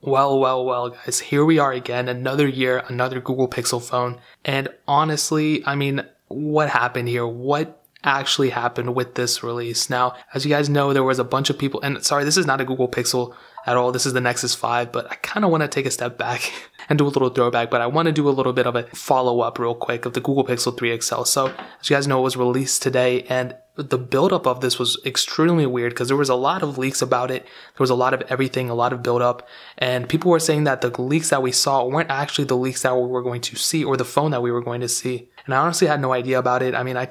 Well, guys, here we are again, another year, another Google Pixel phone. And honestly, I mean, what happened here? What actually happened with this release? Now, as you guys know, there was a bunch of people, and sorry, this is not a Google Pixel at all. This is the Nexus 5, but I kind of want to take a step back and do a little throwback, but I want to do a little bit of a follow-up real quick of the Google Pixel 3 XL. So, as you guys know, it was released today, and the buildup of this was extremely weird because there was a lot of leaks about it. There was a lot of everything, a lot of buildup, and people were saying that the leaks that we saw weren't actually the leaks that we were going to see or the phone that we were going to see. And I honestly had no idea about it. I mean, I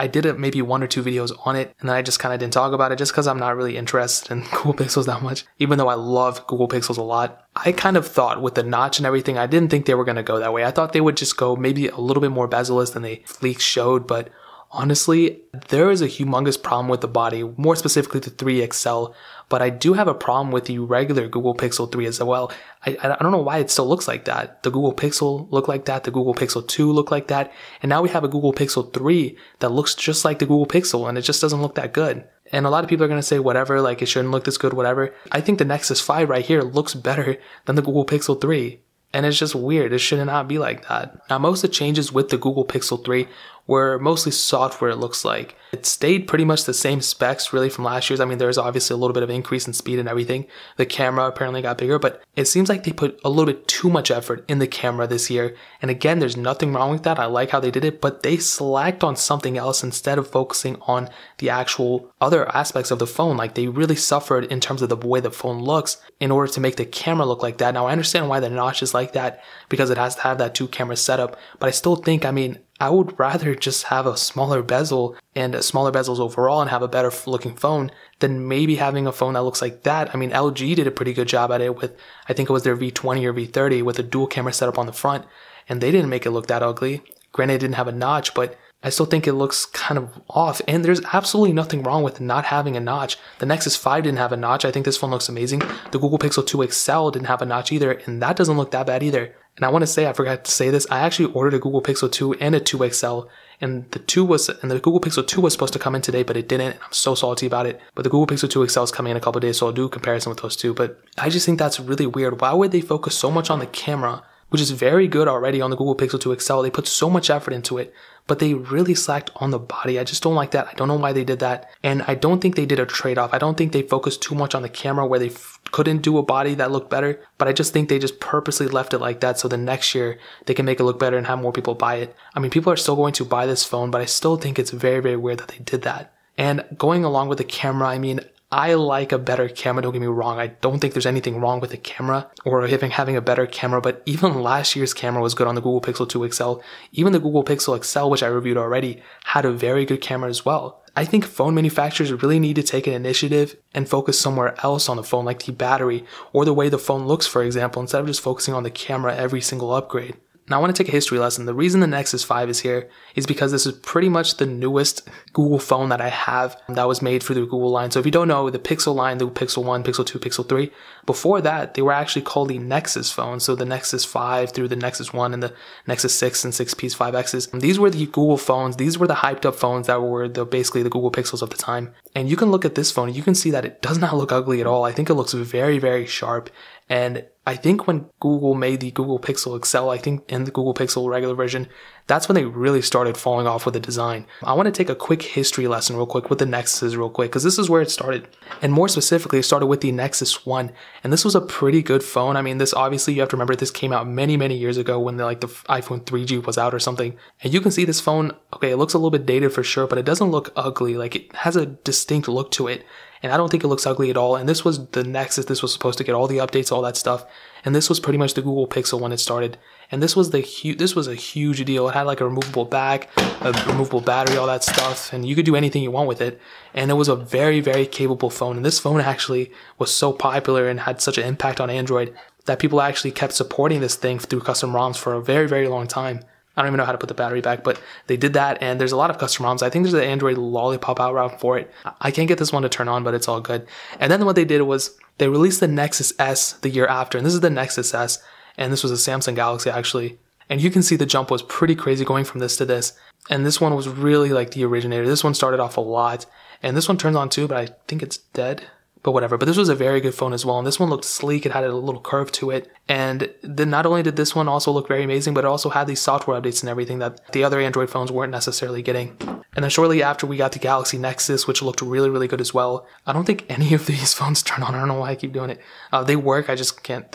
did maybe 1 or 2 videos on it, and then I just kind of didn't talk about it just because I'm not really interested in Google Pixels that much, even though I love Google Pixels a lot. I kind of thought with the notch and everything, I didn't think they were going to go that way. I thought they would just go maybe a little bit more bezel-less than the leaks showed, but honestly, there is a humongous problem with the body, more specifically the 3 XL, but I do have a problem with the regular Google Pixel 3 as well. I don't know why it still looks like that. The Google Pixel looked like that, the Google Pixel 2 looked like that, and now we have a Google Pixel 3 that looks just like the Google Pixel, and it just doesn't look that good. And a lot of people are going to say whatever, like it shouldn't look this good, whatever. I think the Nexus 5 right here looks better than the Google Pixel 3. And it's just weird. It should not be like that. Now, most of the changes with the Google Pixel 3 were mostly software, it looks like. It stayed pretty much the same specs really from last year's. I mean, there's obviously a little bit of increase in speed and everything. The camera apparently got bigger, but it seems like they put a little bit too much effort in the camera this year. And again, there's nothing wrong with that. I like how they did it, but they slacked on something else instead of focusing on the actual other aspects of the phone. Like they really suffered in terms of the way the phone looks in order to make the camera look like that. Now, I understand why the notch is like that because it has to have that 2 camera setup, but I still think, I mean, I would rather just have a smaller bezel and smaller bezels overall and have a better looking phone than maybe having a phone that looks like that. I mean, LG did a pretty good job at it with, I think it was their V20 or V30 with a dual camera setup on the front, and they didn't make it look that ugly. Granted, it didn't have a notch, but I still think it looks kind of off, and there's absolutely nothing wrong with not having a notch. The Nexus 5 didn't have a notch. I think this phone looks amazing. The Google Pixel 2 XL didn't have a notch either, and that doesn't look that bad either. And I want to say, I forgot to say this, I actually ordered a Google Pixel 2 and a 2 XL, and the Google Pixel 2 was supposed to come in today, but it didn't. I'm so salty about it. But the Google Pixel 2 XL is coming in a couple of days, so I'll do a comparison with those two. But I just think that's really weird. Why would they focus so much on the camera, which is very good already on the Google Pixel 2 XL? They put so much effort into it, but they really slacked on the body. I just don't like that. I don't know why they did that. And I don't think they did a trade-off. I don't think they focused too much on the camera where they couldn't do a body that looked better, but I just think they just purposely left it like that so the next year they can make it look better and have more people buy it. I mean, people are still going to buy this phone, but I still think it's very, very weird that they did that. And going along with the camera, I mean, I like a better camera, don't get me wrong. I don't think there's anything wrong with the camera or having a better camera, but even last year's camera was good on the Google Pixel 2 XL. Even the Google Pixel XL, which I reviewed already, had a very good camera as well. I think phone manufacturers really need to take an initiative and focus somewhere else on the phone, like the battery or the way the phone looks, for example, instead of just focusing on the camera every single upgrade. Now, I want to take a history lesson. The reason the Nexus 5 is here is because this is pretty much the newest Google phone that I have that was made for the Google line. So if you don't know, the Pixel line, the Pixel 1, Pixel 2, Pixel 3, before that, they were actually called the Nexus phones. So the Nexus 5 through the Nexus 1 and the Nexus 6 and 6Ps, 5Xs. These were the Google phones. These were the hyped up phones that were basically the Google Pixels of the time. And you can look at this phone and you can see that it does not look ugly at all. I think it looks very, very sharp. And I think when Google made the Google Pixel XL, I think in the Google Pixel regular version, that's when they really started falling off with the design. I want to take a quick history lesson real quick with the Nexuses real quick, because this is where it started. And more specifically, it started with the Nexus 1. And this was a pretty good phone. I mean, this obviously, you have to remember, this came out many, many years ago when the iPhone 3G was out or something. And you can see this phone, okay, it looks a little bit dated for sure, but it doesn't look ugly. Like, it has a distinct look to it. And I don't think it looks ugly at all. And this was the Nexus. This was supposed to get all the updates, all that stuff. And this was pretty much the Google Pixel when it started. And this was a huge deal. It had like a removable back, a removable battery, all that stuff. And you could do anything you want with it. And it was a very, very capable phone. And this phone actually was so popular and had such an impact on Android that people actually kept supporting this thing through custom ROMs for a very, very long time. I don't even know how to put the battery back, but they did that, and there's a lot of custom ROMs. I think there's an Android Lollipop out route for it. I can't get this one to turn on, but it's all good. And then what they did was they released the Nexus S the year after, and this is the Nexus S, and this was a Samsung Galaxy actually. And you can see the jump was pretty crazy going from this to this. And this one was really like the originator. This one started off a lot, and this one turns on too, but I think it's dead. but whatever. But this was a very good phone as well. And this one looked sleek. It had a little curve to it. And then not only did this one also look very amazing, but it also had these software updates and everything that the other Android phones weren't necessarily getting. And then shortly after, we got the Galaxy Nexus, which looked really, really good as well. I don't think any of these phones turn on. I don't know why I keep doing it. They work. I just can't.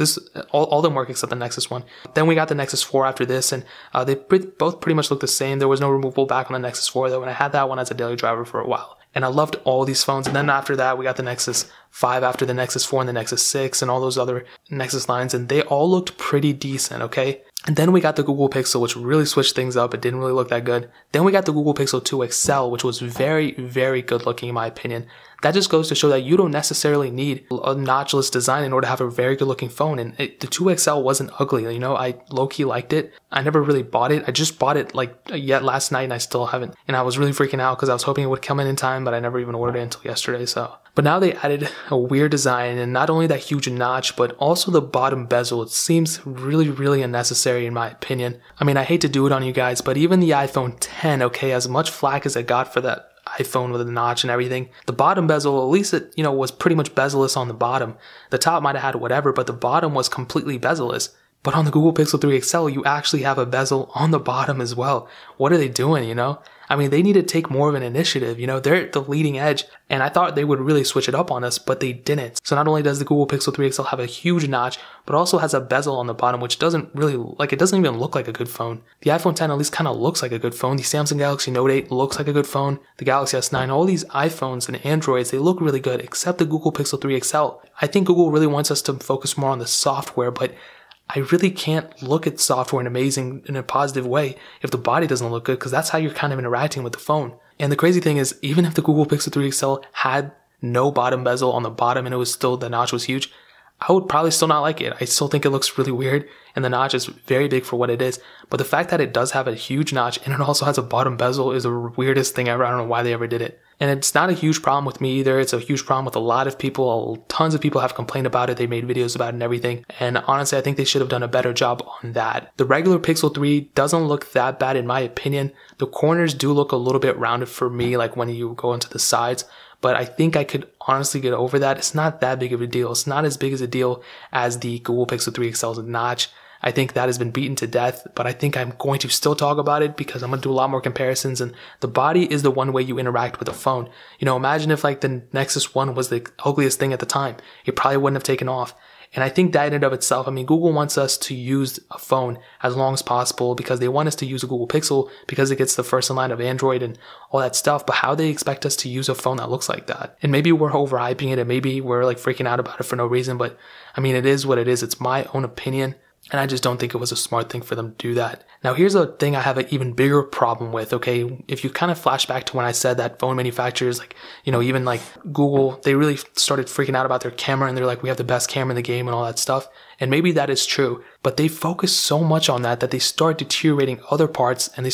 All of them work except the Nexus one. Then we got the Nexus 4 after this, and they both pretty much look the same. There was no removable back on the Nexus 4 though, and I had that one as a daily driver for a while. And I loved all these phones. And then after that, we got the Nexus 5 after the Nexus 4 and the Nexus 6 and all those other Nexus lines. And they all looked pretty decent, okay? And then we got the Google Pixel, which really switched things up. It didn't really look that good. Then we got the Google Pixel 2 XL, which was very, very good looking in my opinion. That just goes to show that you don't necessarily need a notchless design in order to have a very good looking phone. And the 2 XL wasn't ugly. You know, I low-key liked it. I never really bought it. I just bought it like yet last night and I still haven't. And I was really freaking out because I was hoping it would come in time, but I never even ordered it until yesterday. So, but now they added a weird design, and not only that huge notch, but also the bottom bezel. It seems really, really unnecessary in my opinion. I mean, I hate to do it on you guys, but even the iPhone 10, okay, as much flack as it got for that iPhone with a notch and everything, the bottom bezel, at least it, you know, was pretty much bezel-less on the bottom. The top might have had whatever, but the bottom was completely bezel-less. But on the Google Pixel 3 XL, you actually have a bezel on the bottom as well. What are they doing, you know? I mean, they need to take more of an initiative, you know? They're at the leading edge, and I thought they would really switch it up on us, but they didn't. So not only does the Google Pixel 3 XL have a huge notch, but also has a bezel on the bottom, which doesn't really, it doesn't even look like a good phone. The iPhone 10 at least kind of looks like a good phone. The Samsung Galaxy Note 8 looks like a good phone. The Galaxy S9, all these iPhones and Androids, they look really good, except the Google Pixel 3 XL. I think Google really wants us to focus more on the software, but I really can't look at software in a positive way if the body doesn't look good, because that's how you're kind of interacting with the phone. And the crazy thing is, even if the Google Pixel 3 XL had no bottom bezel on the bottom and it was still, the notch was huge, I would probably still not like it. I still think it looks really weird, and the notch is very big for what it is. But the fact that it does have a huge notch and it also has a bottom bezel is the weirdest thing ever. I don't know why they ever did it. And it's not a huge problem with me either. It's a huge problem with a lot of people. Tons of people have complained about it. They made videos about it and everything. And honestly, I think they should have done a better job on that. The regular Pixel 3 doesn't look that bad in my opinion. The corners do look a little bit rounded for me, like when you go into the sides. But I think I could honestly get over that. It's not that big of a deal. It's not as big as a deal as the Google Pixel 3 XL's notch. I think that has been beaten to death, but I think I'm going to still talk about it because I'm going to do a lot more comparisons, and the body is the one way you interact with a phone. You know, imagine if like the Nexus 1 was the ugliest thing at the time. It probably wouldn't have taken off. And I think that in and of itself, I mean, Google wants us to use a phone as long as possible because they want us to use a Google Pixel because it gets the first in line of Android and all that stuff. But how they expect us to use a phone that looks like that? And maybe we're overhyping it and maybe we're like freaking out about it for no reason. But I mean, it is what it is. It's my own opinion. And I just don't think it was a smart thing for them to do that. Now, here's a thing I have an even bigger problem with, okay? If you kind of flash back to when I said that phone manufacturers, like, you know, even like Google, they really started freaking out about their camera and they're like, we have the best camera in the game and all that stuff. And maybe that is true, but they focus so much on that they start deteriorating other parts and they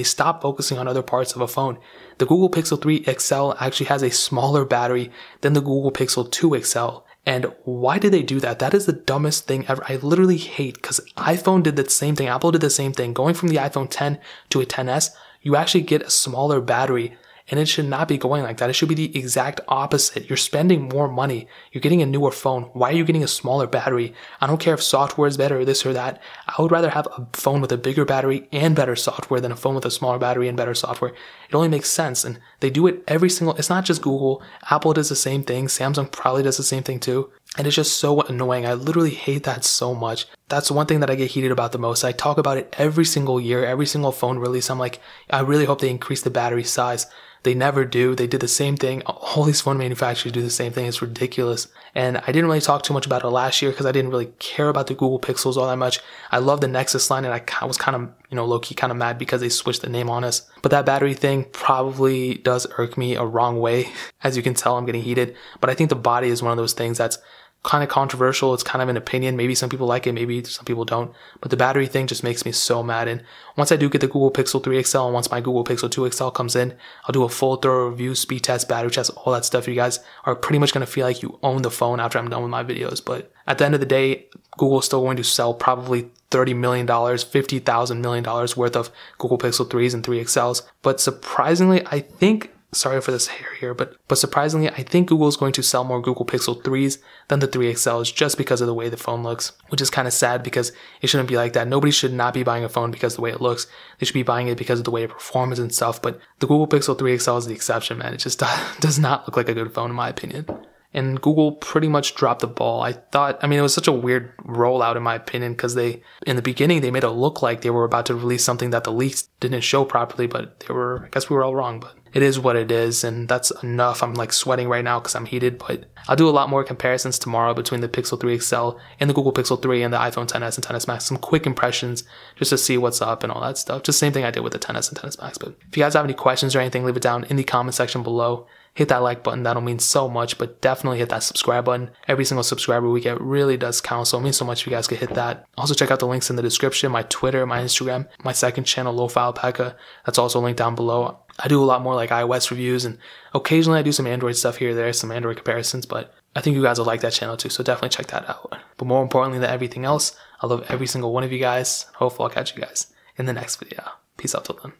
stop focusing on other parts of a phone. The Google Pixel 3 XL actually has a smaller battery than the Google Pixel 2 XL. And why did they do that? That is the dumbest thing ever. I literally hate, because iPhone did the same thing. Apple did the same thing. Going from the iPhone 10 to a 10s, you actually get a smaller battery. And it should not be going like that. It should be the exact opposite. You're spending more money. You're getting a newer phone. Why are you getting a smaller battery? I don't care if software is better or this or that. I would rather have a phone with a bigger battery and better software than a phone with a smaller battery and better software. It only makes sense. And they do it it's not just Google. Apple does the same thing. Samsung probably does the same thing too. And it's just so annoying. I literally hate that so much. That's one thing that I get heated about the most. I talk about it every single year, every single phone release. I'm like, I really hope they increase the battery size. They never do. They did the same thing. All these phone manufacturers do the same thing. It's ridiculous. And I didn't really talk too much about it last year because I didn't really care about the Google Pixels all that much. I love the Nexus line and I was kind of, low-key kind of mad because they switched the name on us. But that battery thing probably does irk me a wrong way. As you can tell, I'm getting heated. But I think the body is one of those things that's kind of controversial. It's kind of an opinion. Maybe some people like it, maybe some people don't. But the battery thing just makes me so mad. And once I do get the Google Pixel 3 XL and once my Google Pixel 2 XL comes in, I'll do a full thorough review, speed test, battery test, all that stuff. You guys are pretty much going to feel like you own the phone after I'm done with my videos. But at the end of the day, Google is still going to sell probably $30 million, $50,000 million worth of Google Pixel 3s and 3 XLs. But surprisingly, I think sorry for this hair here, but surprisingly, I think Google is going to sell more Google Pixel 3s than the 3 XLs just because of the way the phone looks, which is kind of sad because it shouldn't be like that. Nobody should not be buying a phone because of the way it looks. They should be buying it because of the way it performs and stuff, but the Google Pixel 3 XL is the exception, man. It just does not look like a good phone in my opinion. And Google pretty much dropped the ball. It was such a weird rollout in my opinion because in the beginning, they made it look like they were about to release something that the leaks didn't show properly, but I guess we were all wrong, but it is what it is, and that's enough. I'm like sweating right now because I'm heated, but I'll do a lot more comparisons tomorrow between the Pixel 3 XL and the Google Pixel 3 and the iPhone XS and XS Max. Some quick impressions just to see what's up and all that stuff. Just the same thing I did with the XS and XS Max. But if you guys have any questions or anything, leave it down in the comment section below. Hit that like button, that'll mean so much, but definitely hit that subscribe button. Every single subscriber we get really does count, so it means so much if you guys could hit that. Also check out the links in the description, my Twitter, my Instagram, my second channel, Lo-Fi Alpaca, that's also linked down below. I do a lot more like iOS reviews, and occasionally I do some Android stuff here or there, some Android comparisons, but I think you guys will like that channel too, so definitely check that out. But more importantly than everything else, I love every single one of you guys. Hopefully I'll catch you guys in the next video. Peace out till then.